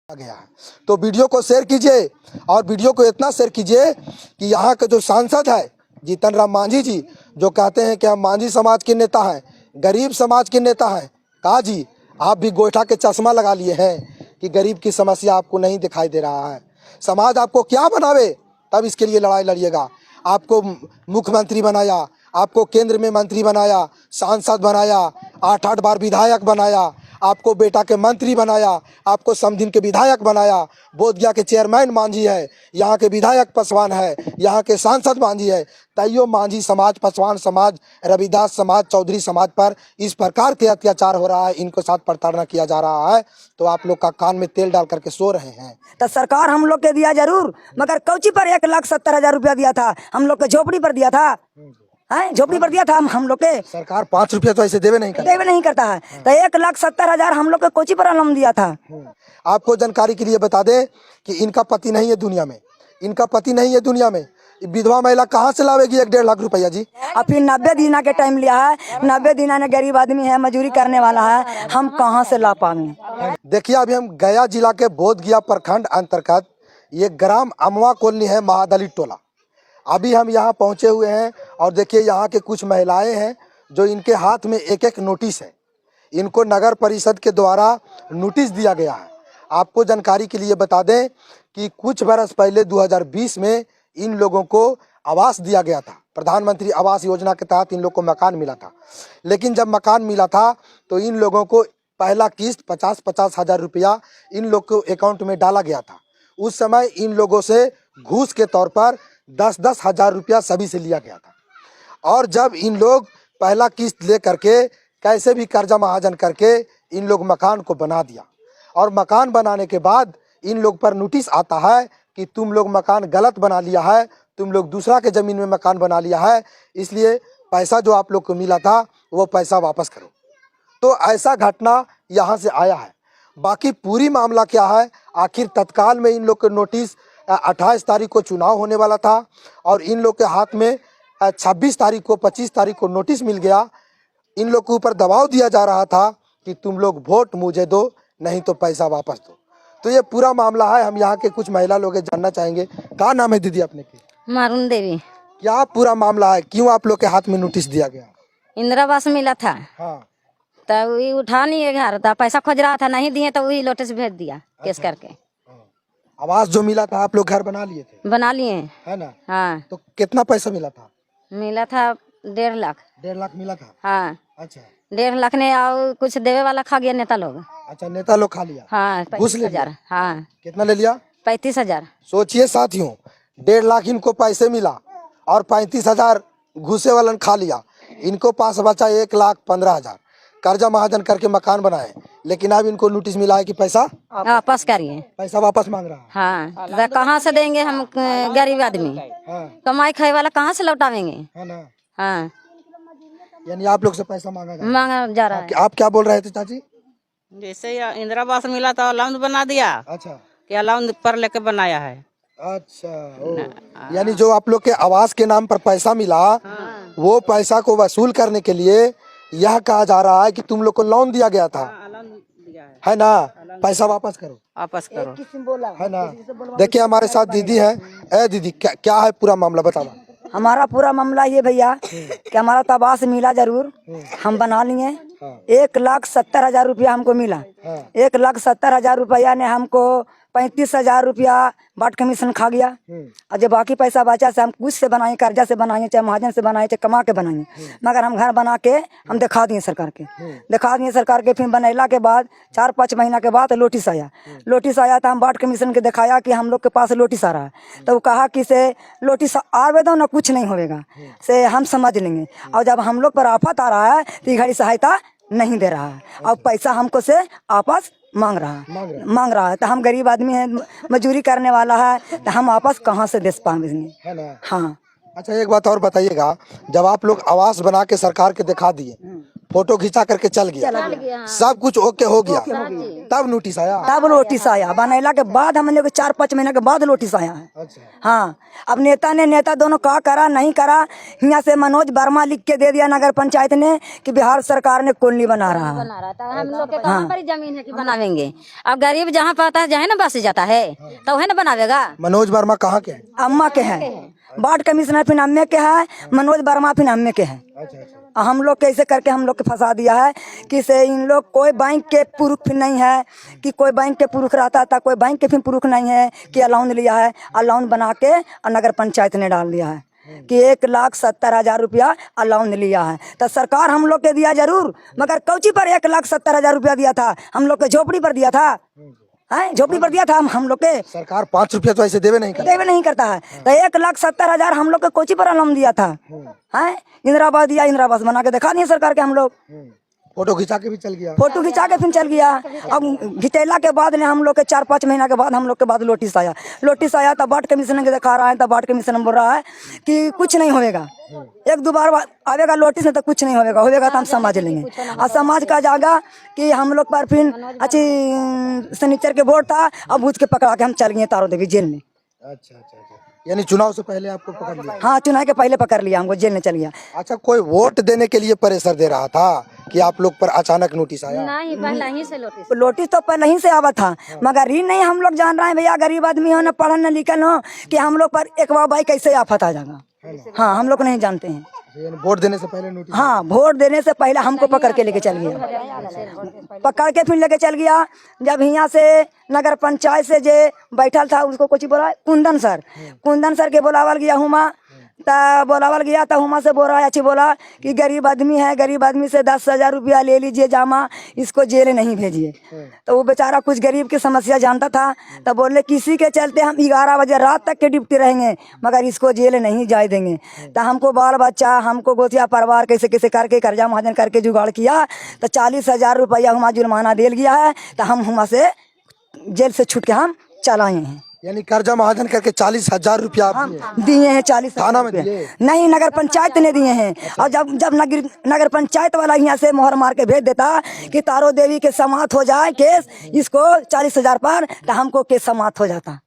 गया है। तो वीडियो को शेयर कीजिए और वीडियो को इतना शेयर कीजिए कि यहाँ के जो सांसद है जीतन राम मांझी जी, जो कहते हैं कि हम मांझी समाज के नेता हैं, गरीब समाज के नेता हैं, कहा जी आप भी गोईठा के चश्मा लगा लिए हैं कि गरीब की समस्या आपको नहीं दिखाई दे रहा है। समाज आपको क्या बनावे तब इसके लिए लड़ाई लड़िएगा। आपको मुख्यमंत्री बनाया, आपको केंद्र में मंत्री बनाया, सांसद बनाया, 8-8 बार विधायक बनाया, आपको बेटा के मंत्री बनाया, आपको समधिन के विधायक बनाया, बोधगया के चेयरमैन मांझी है, यहाँ के विधायक पासवान है, यहाँ के सांसद मांझी है। तैयो मांझी समाज, पासवान समाज, रविदास समाज, चौधरी समाज पर इस प्रकार के अत्याचार हो रहा है, इनको साथ प्रताड़ना किया जा रहा है। तो आप लोग का कान में तेल डाल करके सो रहे हैं। तो सरकार हम लोग के दिया जरूर, मगर कौची पर 1,70,000 रुपया दिया था, हम लोग के झोपड़ी पर दिया था, झोपड़ी पर दिया था हम लोग के। सरकार 5 रुपया तो ऐसे देवे नहीं करता है। तो 1,70,000 हम लोग के कोची पर आलम दिया था। आपको जानकारी के लिए बता दें कि इनका पति नहीं है दुनिया में, इनका पति नहीं है दुनिया में। विधवा महिला कहाँ से लावेगी 1-1.5 लाख रुपया जी? और फिर 90 दिना के टाइम लिया है, 90 दिना ने गरीब आदमी है, मजदूरी करने वाला है, हम कहाँ से ला पाएंगे? देखिए अभी हम गया जिला के बोधगया प्रखंड अंतर्गत ये ग्राम अमवा कॉलोनी है, महादली टोला। अभी हम यहाँ पहुँचे हुए हैं और देखिए यहाँ के कुछ महिलाएं हैं जो इनके हाथ में एक नोटिस है। इनको नगर परिषद के द्वारा नोटिस दिया गया है। आपको जानकारी के लिए बता दें कि कुछ बरस पहले 2020 में इन लोगों को आवास दिया गया था। प्रधानमंत्री आवास योजना के तहत इन लोग को मकान मिला था। लेकिन जब मकान मिला था तो इन लोगों को पहला किस्त 50-50 हज़ार रुपया इन लोग को अकाउंट में डाला गया था। उस समय इन लोगों से घूस के तौर पर 10-10 हज़ार रुपया सभी से लिया गया था। और जब इन लोग पहला किस्त ले करके कैसे भी कर्जा महाजन करके इन लोग मकान को बना दिया, और मकान बनाने के बाद इन लोग पर नोटिस आता है कि तुम लोग मकान गलत बना लिया है, तुम लोग दूसरा के ज़मीन में मकान बना लिया है, इसलिए पैसा जो आप लोग को मिला था वो पैसा वापस करो। तो ऐसा घटना यहाँ से आया है। बाकी पूरी मामला क्या है, आखिर तत्काल में इन लोग के नोटिस 28 तारीख को चुनाव होने वाला था और इन लोग के हाथ में 26 तारीख को 25 तारीख को नोटिस मिल गया। इन लोग के ऊपर दबाव दिया जा रहा था कि तुम लोग वोट मुझे दो, नहीं तो पैसा वापस दो। तो ये पूरा मामला है। हम यहाँ के कुछ महिला लोग जानना चाहेंगे। क्या नाम है दीदी अपने की? मारून देवी। क्या पूरा मामला है, क्यों आप लोग के हाथ में नोटिस दिया गया? इंदिरा आवास मिला था। हाँ। तो वही उठा नहीं है घर, तो पैसा खोज रहा था, नहीं दिए तो वही लोटे से भेज दिया केस करके। आवास जो मिला था आप लोग घर बना लिए थे? बना लिए है ना? हाँ। तो कितना पैसा मिला था? मिला था 1.5 लाख। 1.5 लाख मिला था? हाँ। अच्छा। 1.5 लाख ने और कुछ देवे वाला खा गया नेता लोग। अच्छा, नेता लोग खा लिया? हाँ। घूस ले 35,000। हाँ। कितना ले लिया? 35,000। सोचिए साथियों, 1.5 लाख इनको पैसे मिला और 35,000 घुसे वालन खा लिया। इनको पास बचा 1,15,000 कर्जा महाजन करके मकान बनाए, लेकिन अब इनको नोटिस मिला है कि पैसा वापस करिए। पैसा वापस मांग रहा है। हाँ। तो कहाँ से देंगे हम गरीब आदमी? हाँ। कमाई खाए वाला कहाँ से लौटावेंगे? है ना? हाँ। यानी आप लोग से पैसा मांगा जा रहा है। आप क्या बोल रहे थे चाची? जैसे इंदिरा आवास मिला था अलाउंस बना दिया। अच्छा। कि अलाउंस पर लेके बनाया है। अच्छा। यानी जो आप लोग के आवास के नाम पर पैसा मिला, वो पैसा को वसूल करने के लिए यह कहा जा रहा है कि तुम लोग को लोन दिया गया था, है ना? पैसा वापस करो, वापस करो, है ना? देखिए हमारे साथ दीदी है। ए दीदी, क्या है पूरा मामला बताओ। हमारा पूरा मामला ये भैया कि हमारा तो आवास मिला जरूर, हम बना लिए। 1,70,000 रुपया हमको मिला। 1,70,000 रुपया ने हमको 35,000 रुपया बाट कमीशन खा गया। और जो बाकी पैसा बचा से हम कुछ से बनाए, कर्जा से बनाए, चाहे महाजन से बनाए, चाहे कमा के बनाए, मगर हम घर बना के हम दिखा दिए सरकार के। फिर बनैला के बाद 4-5 महीना के बाद नोटिस आया तो हम बाट कमीशन के दिखाया कि हम लोग के पास नोटिस आ रहा है। तो वो कहा कि से नोटिस आवे दो ना, कुछ नहीं होगा, से हम समझ लेंगे। और जब हम लोग पर आफत आ रहा है तो घड़ी सहायता नहीं दे रहा है और पैसा हमको से आपस मांग रहा है। तो हम गरीब आदमी हैं, मजदूरी करने वाला है, तो हम आपस कहाँ से दे पाएंगे? हाँ। अच्छा, एक बात और बताइएगा, जब आप लोग आवास बना के सरकार के दिखा दिए फोटो खिंचा करके चल गया, सब कुछ ओके हो गया, तब नोटिस आया। तब नोटिस आया, बनैला के बाद हम लोग 4-5 महीने के बाद नोटिस आया है। अच्छा। हाँ, अब नेता दोनों का करा नहीं करा, यहाँ से मनोज वर्मा लिख के दे दिया नगर पंचायत ने कि बिहार सरकार ने कॉलोनी बना रहा है। हम लोग के कहाँ पर जमीन है कि बनावेंगे? अब गरीब जहाँ पाता है जहाँ ना बस जाता है तो वह ना बनावेगा। मनोज वर्मा कहाँ के हैं? अम्मा के हैं, वार्ड कमिश्नर फिर अम्मे के है, मनोज वर्मा फिर अम्मे के है। हम लोग कैसे करके हम लोग के फंसा दिया है कि से इन लोग कोई बैंक के प्रूफ फिर नहीं है कि कोई बैंक के प्रूफ रहता था, कोई बैंक के फिर प्रूफ नहीं है कि अलाउंस लिया है। अलाउंस बना के और नगर पंचायत ने डाल दिया है कि 1,70,000 रुपया अलाउंस लिया है। तो सरकार हम लोग के दिया जरूर, मगर कौची पर 1,70,000 रुपया दिया था? हम लोग के झोपड़ी पर दिया था, झोपड़ी पर दिया था हम लोग के। सरकार 5 रुपया तो ऐसे देवे नहीं करता है। तो 1,70,000 हम लोग के कोची पर अलाउंस दिया था? इंदिरावास दिया, इंदिरावास बना के दिखा दिए सरकार के हम लोग। फोटो खिंचा के भी चल गया, फोटो खिंचा के फिर चल गया। अब घिचैला के बाद ने हम लोग के 4-5 महीना के बाद हम लोग के बाद नोटिस आया तब वार्ड कमिश्नर के दिखा रहा है। तब वार्ड कमिश्नर बोल रहा है कि कुछ नहीं होगा, 1-2 बार आवेगा नोटिस में तो कुछ नहीं होगा तो हम समझ लेंगे। और समाज का जागा कि हम लोग पर फिर अच्छी शनिचर के वोट था, अब भूज के पकड़ा के हम चल गए तारो देवी जेल में। अच्छा, यानी चुनाव से पहले आपको पकड़ लिया? हाँ, चुनाव के पहले पकड़ लिया हमको, जेल में चल गया। अच्छा, कोई वोट देने के लिए प्रेशर दे रहा था कि आप लोग पर अचानक नोटिस आया? नहीं, पहले ही से नोटिस तो पहले ही से आवा था, मगर ये नहीं हम लोग जान रहे हैं भैया गरीब आदमी हो, न पढ़न न लिखन हो, कि हम लोग पर एक भाई कैसे आफत आ जाएगा। हाँ, हम लोग नहीं जानते हैं। वोट देने से पहले नोटिस? हाँ, वोट देने से पहले हमको पकड़ के लेके चल गया, पकड़ के फिर लेके चल गया। जब यहाँ से नगर पंचायत से जे बैठल था उसको कुछ बोला कुंदन सर के बोलावल गया हुमा, बोलावल गया तो हुमा से बोला कि गरीब आदमी है, गरीब आदमी से 10,000 रुपया ले लीजिए जामा, इसको जेल नहीं भेजिए। तो वो बेचारा कुछ गरीब की समस्या जानता था, तो बोले किसी के चलते हम 11 बजे रात तक के ड्यूटी रहेंगे, मगर इसको जेल नहीं जाए देंगे। तो हमको बाल बच्चा, हमको गोतिया परिवार कैसे कैसे करके कर्जा महाजन करके जुगाड़ किया, तो 40,000 रुपया हुमा जुर्माना दे गया है। तो हम हुमा से जेल से छूट के हम चलाए हैं। यानी कर्जा महाजन करके 40,000 रुपया दिए हैं। 40 थाना में दिए? नहीं, नगर पंचायत ने दिए हैं। और जब नगर पंचायत वाला यहाँ से मोहर मार के भेज देता कि तारो देवी के समाप्त हो जाए केस, इसको 40,000 पर, तो हमको केस समाप्त हो जाता।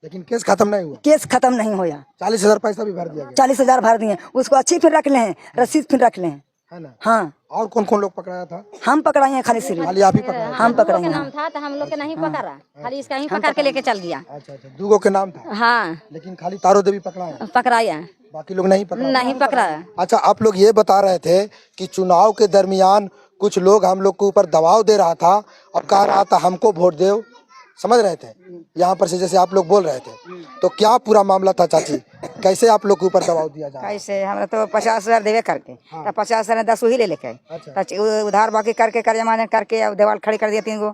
लेकिन केस खत्म नहीं हुआ? केस खत्म नहीं होया। 40,000 पैसा भी भर दिया गया? 40,000 भर दिए, उसको अच्छी फिर रख ले हैं, रसीद फिर रख ले हैं, है ना? हाँ। और कौन कौन लोग पकड़ाया था? हम पकड़ाए हैं खाली सिर्फ, खाली आप ही पकड़ाए? हम पकड़ाए हैं। नाम था तो हम लोग के नहीं पकड़ा, खाली इसका ही पकड़ के लेके चल गया। अच्छा, 2 के नाम था? हाँ, लेकिन खाली तारो देवी पकड़ाया? पकड़ाया, बाकी लोग नहीं पकड़ा। अच्छा, आप लोग ये बता रहे थे कि चुनाव के दरमियान कुछ लोग हम लोग के ऊपर दबाव दे रहा था और कह रहा था हमको वोट दो, समझ रहे थे यहाँ पर से जैसे आप लोग बोल रहे थे, तो क्या पूरा मामला था चाची? कैसे आप लोग के ऊपर दबाव दिया जा रहा है? कैसे हमरा तो 50,000 देवे करके, तो 50,000 10 ही ले लेके, उधार बाकी करके कर्जा माजन करके अब देवाल खड़ी कर दिया 3 गो।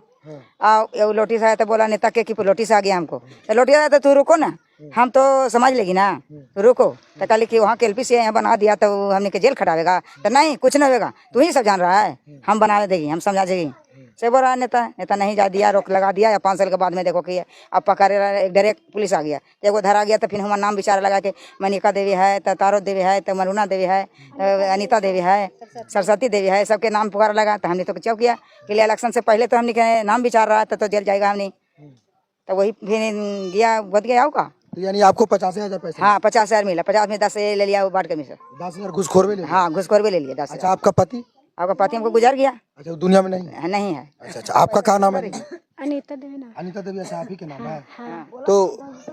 और नोटिस आया तो बोला नेता के कि नोटिस आ गया हमको, तो नोटिस आया तो तू रुको ना, हम तो समझ लेगी ना, रुको। तो कल कि वहाँ के LPC यहाँ बना दिया तो हमने के जेल खटावेगा, तो नहीं कुछ नहीं होगा, तू ही सब जान रहा है, हम बना देगी, हम समझा देगी से बोल रहा नेता नहीं जा दिया, रोक लगा दिया। या 5 साल के बाद में देखो कि अब पकड़े एक डायरेक्ट पुलिस आ गया, एगो धरा गया तो फिर हमारा नाम विचार लगा के मनिका देवी है, तो तारो देवी है, तो मरुना देवी है, अनीता देवी है, सरस्वती देवी है, सबके नाम पुकार लगा। तो हमने तो क्यों किया कि इलेक्शन से पहले तो हमने के नाम विचार रहा तो जेल जाएगा हमने, तो वही फिर गया बद गया का। तो यानी आपको 50,000 पैसा? हाँ, 50,000 मिला, 50 में 10 ले लिया वार्ड कमीशन। 10,000 घूसखोर भी ले लिया? हाँ, घूसखोर भी ले लिया 10,000। अच्छा, आपका पति? आपका पति हमको गुजर गया। अच्छा, दुनिया में नहीं है? नहीं है। अच्छा, आपका क्या नाम है? अनीता देवी। अनीता देवी, अच्छा आप ही के नाम है? हाँ। तो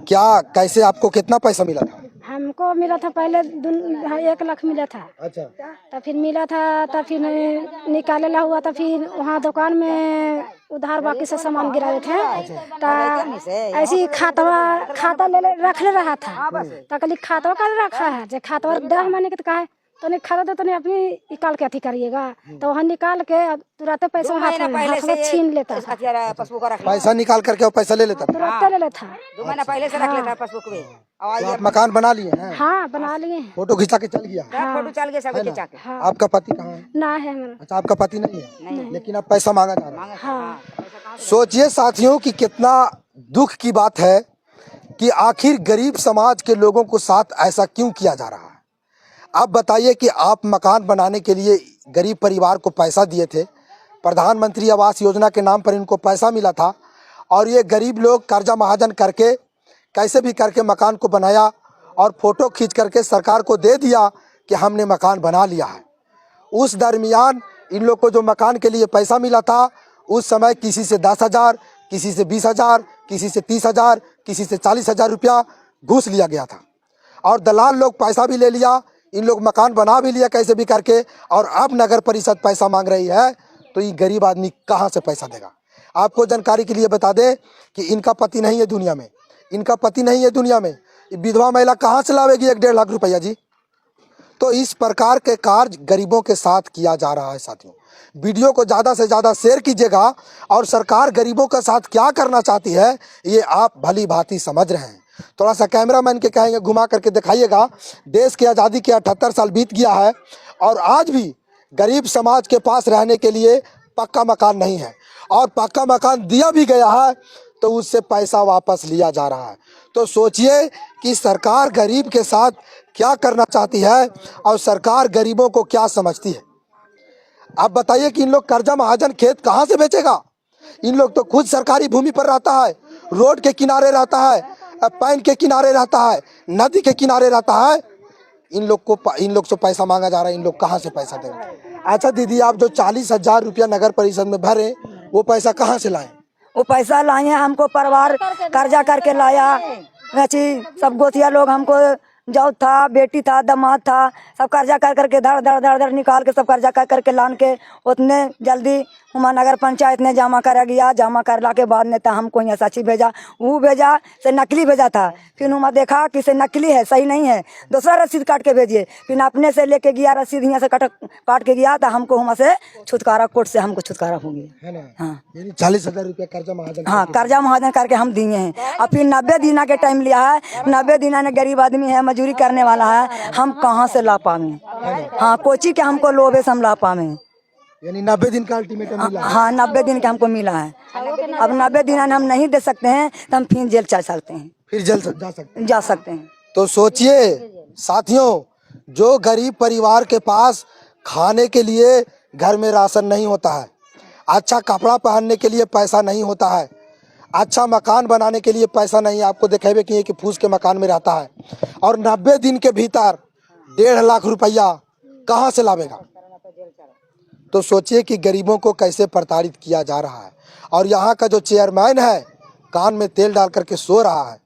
क्या कैसे आपको कितना पैसा मिला था? हमको मिला था पहले 1 लाख मिला था। अच्छा। तो फिर मिला था, तो फिर निकाले ला हुआ, तो फिर वहाँ दुकान में उधार बाकी से सामान गिराए थे, तो ऐसी खाता ले रख ले रहा था, तो कल खाता कर रखा है, जो खाता 10 महीने के तो कहा तो नहीं खाता तो नहीं अपनी निकाल के अथी करिएगा, तो वहाँ निकाल के तुरंत पैसा हाथ में छीन लेता था। पैसा निकाल करके और पैसा ले लेता था? तुरंत ले लेता। 2 महीना पहले से रख लेता पासबुक में। तो आप मकान बना लिए हैं? हाँ, बना लिए। फोटो खिंचा के चल गया? फोटो चल गया सब खिंचा के। आपका पति कहाँ है? ना है मेरा। अच्छा, आपका पति नहीं है, लेकिन आप पैसा मांगा जा रहा है। सोचिए साथियों कि कितना दुख की बात है कि आखिर गरीब समाज के लोगों को साथ ऐसा क्यों किया जा रहा है। आप बताइए कि आप मकान बनाने के लिए गरीब परिवार को पैसा दिए थे, प्रधानमंत्री आवास योजना के नाम पर इनको पैसा मिला था और ये गरीब लोग कर्जा महाजन करके कैसे भी करके मकान को बनाया और फोटो खींच करके सरकार को दे दिया कि हमने मकान बना लिया है। उस दरमियान इन लोग को जो मकान के लिए पैसा मिला था उस समय किसी से 10,000, किसी से 20,000, किसी से 30,000, किसी से 40,000 रुपया घूस लिया गया था और दलाल लोग पैसा भी ले लिया, इन लोग मकान बना भी लिया कैसे भी करके। और अब नगर परिषद पैसा मांग रही है तो ये गरीब आदमी कहाँ से पैसा देगा। आपको जानकारी के लिए बता दें कि इनका पति नहीं है दुनिया में, इनका पति नहीं है दुनिया में, विधवा महिला कहाँ से लावेगी 1-1.5 लाख रुपया जी। तो इस प्रकार के कार्य गरीबों के साथ किया जा रहा है। साथियों, वीडियो को ज़्यादा से ज़्यादा शेयर कीजिएगा और सरकार गरीबों के साथ क्या करना चाहती है ये आप भली भांति समझ रहे हैं। थोड़ा सा कैमरामैन के कहेंगे घुमा करके दिखाइएगा। देश की आज़ादी के 78 साल बीत गया है और आज भी गरीब समाज के पास रहने के लिए पक्का मकान नहीं है और पक्का मकान दिया भी गया है तो उससे पैसा वापस लिया जा रहा है। तो सोचिए कि सरकार गरीब के साथ क्या करना चाहती है और सरकार गरीबों को क्या समझती है। आप बताइए कि इन लोग कर्जा महाजन खेत कहाँ से बेचेगा। इन लोग तो खुद सरकारी भूमि पर रहता है, रोड के किनारे रहता है, पैन के किनारे रहता है, नदी के किनारे रहता है। इन लोग से पैसा मांगा जा रहा है, इन लोग कहाँ से पैसा देंगे। अच्छा दीदी, आप जो 40,000 रुपया नगर परिषद में भरे वो पैसा कहाँ से लाए। वो पैसा लाए हैं, हमको परिवार कर्जा करके लाया। वैसे सब गोतिया लोग हमको जाओ था, बेटी था, दामाद था, सब कर्जा कर करके धड़ निकाल के सब कर्जा कर करके लान के उतने जल्दी हुमा नगर पंचायत ने जमा करा गया। जमा करला के बाद ने तो हमको यहाँ सच्ची भेजा, वो भेजा से नकली भेजा था। फिर हुमा देखा कि से नकली है, सही नहीं है, दूसरा रसीद काट के भेजिए। फिर अपने से लेके गया रसीद, यहाँ से काट के गया तो हमको हुमा से छुटकारा, कोर्ट से हमको छुटकारा हो गया है ना। हाँ, 40,000 रुपया कर्जा महाजन, हाँ कर्जा महाजन करके हम दिए हैं। और फिर 90 दिना के टाइम लिया है। 90 दिना ने गरीब आदमी है, मजदूरी करने वाला है, हम कहाँ से ला पावे। हाँ, कोची के हमको लोभे से हम ला पावे। यानी 90 दिन का अल्टीमेटम मिला है। हाँ, 90 दिन का हमको मिला है। अब 90 दिन हम नहीं दे सकते हैं तो हम फिर जेल चल सकते हैं, फिर जेल जा सकते हैं। तो सोचिए साथियों, जो गरीब परिवार के पास खाने के लिए घर में राशन नहीं होता है, अच्छा कपड़ा पहनने के लिए पैसा नहीं होता है, अच्छा मकान बनाने के लिए पैसा नहीं है, आपको दिखेबे किए कि फूस के मकान में रहता है और 90 दिन के भीतर 1.5 लाख रुपया कहाँ से लावेगा। तो सोचिए कि गरीबों को कैसे प्रताड़ित किया जा रहा है। और यहाँ का जो चेयरमैन है कान में तेल डाल करके सो रहा है,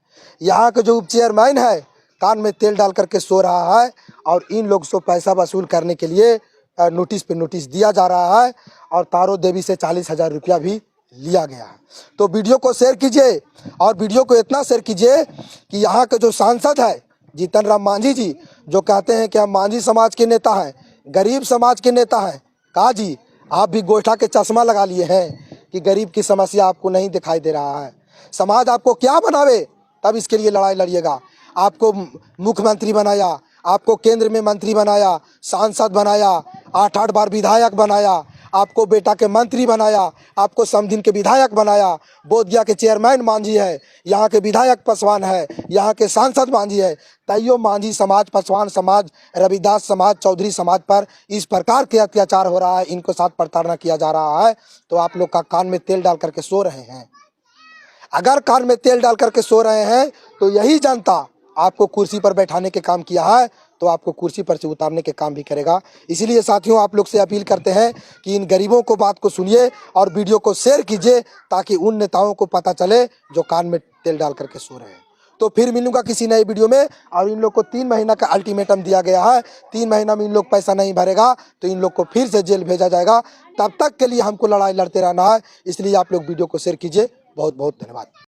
यहाँ का जो उप चेयरमैन है कान में तेल डाल करके सो रहा है और इन लोग से पैसा वसूल करने के लिए नोटिस पे नोटिस दिया जा रहा है और तारो देवी से 40,000 रुपया भी लिया गया है। तो वीडियो को शेयर कीजिए और वीडियो को इतना शेयर कीजिए कि यहाँ के जो सांसद है जीतन राम मांझी जी, जो कहते हैं कि हम मांझी समाज के नेता हैं, गरीब समाज के नेता हैं, कहा जी आप भी गोइठा के चश्मा लगा लिए हैं कि गरीब की समस्या आपको नहीं दिखाई दे रहा है। समाज आपको क्या बनावे तब इसके लिए लड़ाई लड़िएगा। आपको मुख्यमंत्री बनाया, आपको केंद्र में मंत्री बनाया, सांसद बनाया, 8-8 बार विधायक बनाया, आपको बेटा के मंत्री बनाया, आपको समधिन के विधायक बनाया, बोधगया के चेयरमैन मांझी है, यहाँ के विधायक पासवान है, यहाँ के सांसद मांझी है। तैयो मांझी समाज, पासवान समाज, रविदास समाज, चौधरी समाज पर इस प्रकार के अत्याचार हो रहा है, इनको साथ प्रताड़ना किया जा रहा है। तो आप लोग का कान में तेल डाल करके सो रहे हैं। अगर कान में तेल डाल करके सो रहे हैं तो यही जनता आपको कुर्सी पर बैठाने के काम किया है तो आपको कुर्सी पर से उतारने के काम भी करेगा। इसीलिए साथियों, आप लोग से अपील करते हैं कि इन गरीबों को बात को सुनिए और वीडियो को शेयर कीजिए ताकि उन नेताओं को पता चले जो कान में तेल डाल करके सो रहे हैं। तो फिर मिलूंगा किसी नए वीडियो में। और इन लोग को 3 महीना का अल्टीमेटम दिया गया है, 3 महीना में इन लोग पैसा नहीं भरेगा तो इन लोग को फिर से जेल भेजा जाएगा। तब तक के लिए हमको लड़ाई लड़ते रहना है, इसलिए आप लोग वीडियो को शेयर कीजिए। बहुत बहुत धन्यवाद।